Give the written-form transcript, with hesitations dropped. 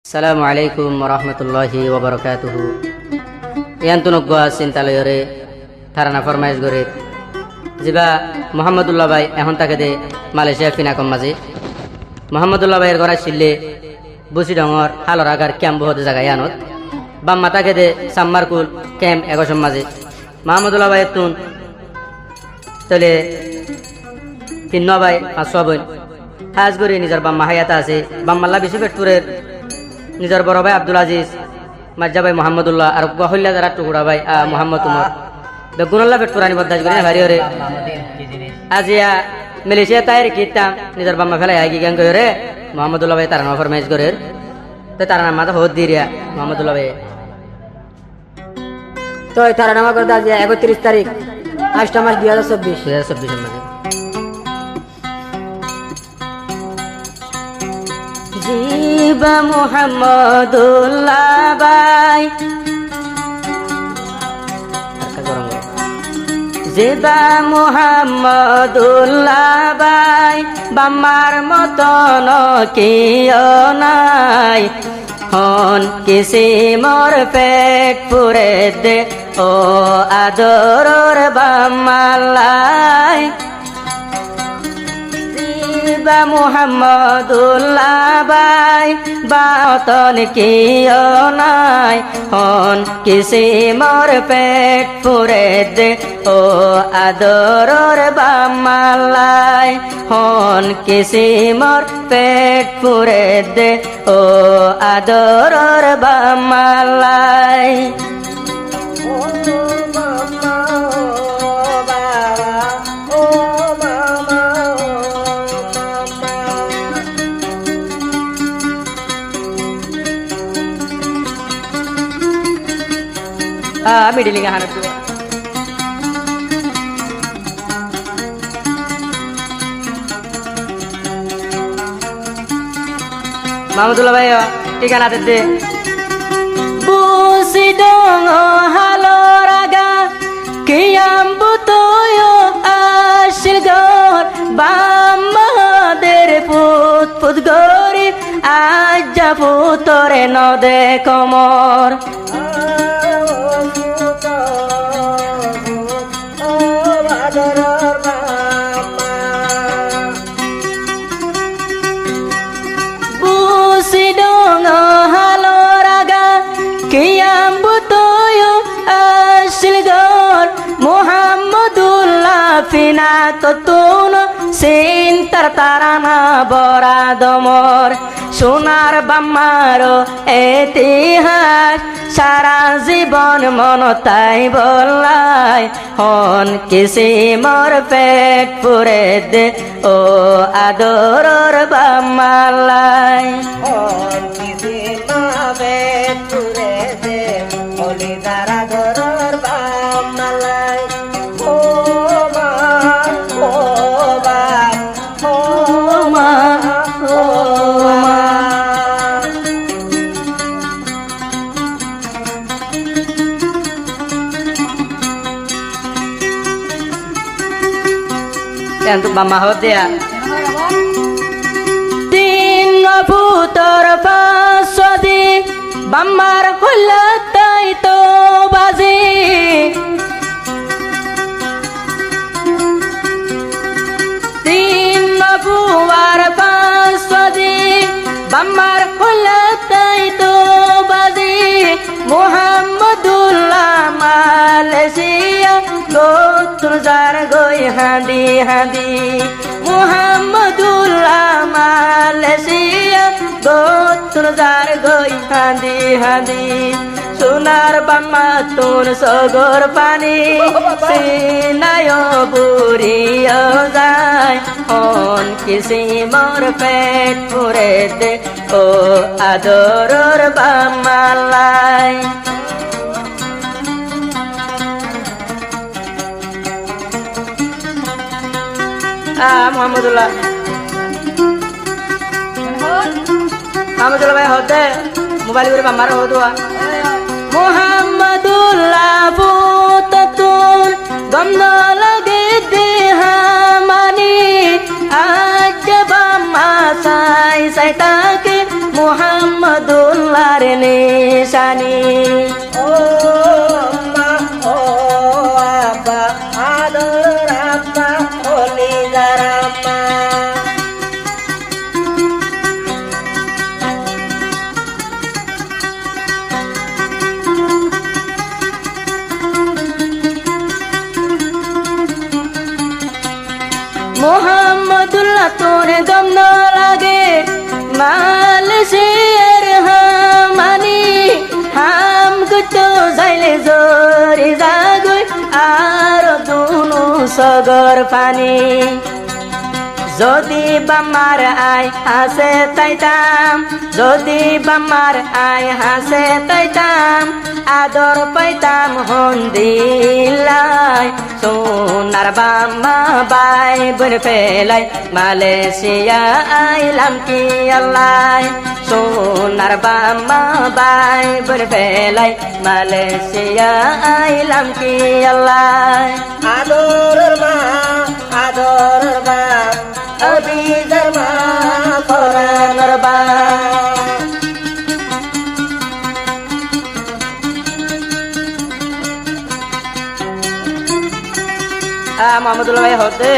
Assalamu alaikum warahmatullahi wabarakatuh. Yantunuk gua sintalayore tharana farmaish gorir jiba Muhammadullah bhai ehon take de Malaysia finakom maje Muhammadullah bhai er gora sille busi dongor halor agar camp bohode jaga yanot bam mata ke de sammarkul camp egosom maje Muhammadullah bhai tun tole tinno bhai paswa boin হাজ গরি নিজের বাম্মা হায়াতা আছে বাম্মাল্লা বেশি পেটপুরের নিজের বড় ভাই আব্দুল আজিজ মাজ্জা ভাই মোহাম্মদুল্লাহ আর গহল্লা যারা টুকুরা ভাই মোহাম্মদ উমর বেগুনাল্লা পেটপুরানি বদাজ করি না ভারি ওরে আজিয়া মালয়েশিয়া তাইর কিতাম নিজের বাম্মা ফেলাই আগে গান করে মোহাম্মদুল্লাহ ভাই তার নাম ফরমাইশ করে তো তার নাম মাথা হদ দিরিয়া মোহাম্মদুল্লাহ ভাই তো তার নাম করে দাজ 31 তারিখ 8 মাস 2024 মাসে জিবা মুহাম্মদুল্লাহ ভাই জিবা মুহাম্মদুল্লাহ ভাই বাম্মার মতন কিয় নাই হন কিসি মোর পেট পুরে দে ও আদরর বাম্মালাই জিবা মুহাম্মদুল্লাহ ভাই বাতন কিয় নাই হন কিসি মোর পেট পুরে দে ও আদরর বাম্মালাই হন কিসি মোর পেট পুরে দে ও আদরর বাম্মালাই middling hand tu Muhammadullah bhai ঠিকানা দে বুসি ডং হালরাগা কিয়াম বুতয় আশিল গর বাম্মাদের পুত পুত গরি আজ যাবো তোরে নদে কমর ফিনা কতুন সিন্তার তারানা বরা দমর সোনার বাম্মার ইতিহাস সারা জীবন মন তাই বলাই হন কিসি মোর পেট পুরে দে ও আদরর বাম্মালাই হন কিসি মোর পেট পুরে দে ওলি দারা দরর বাম্মালাই untuk mama hotea tin putor pasodi bamar kulatai to bazi tin puwar pasodi bamar kulatai to bazi Muhammadullah Malaysia gotur jar goi handi handi Muhammadullah Malaysia gotur jar goi handi handi sonar bamma tun sogor pani sinayo buriyo jai hon kisi mor pet pure de o adoror bammalai Muhammadullah bhai hote mobile gure bamar hodua Muhammadullah putatun gamna lage de hamani aj bamma sai sai take Muhammadullah আল্লাহর নিশানি ও মা ও আব্বা আদর আব্বা হলি জারাম্মা মোহাম্মদুল্লাহ তোরে দম ন লাগে মালয়েশিয়ার হামানি হাম গুতো যাইলে জোরে জাগই আর দুনু সগর পানি যদি বামার আই হাসে তাইতাম যদি বামার আই হাসে তাইতাম আদর পাইতাম হন দিলাই সোনার বাম্মা বাই বোন ফেলাই মালয়েশিয়া আইলাম কি আল্লাহ সোনার বাম্মা বাই বোন ফেলাই মালয়েশিয়া আইলাম কি আল্লাহ আদর মা আদর মা অভিজার মা ফরানোর বা মোহাম্মদুল্লাহ ভাই হতে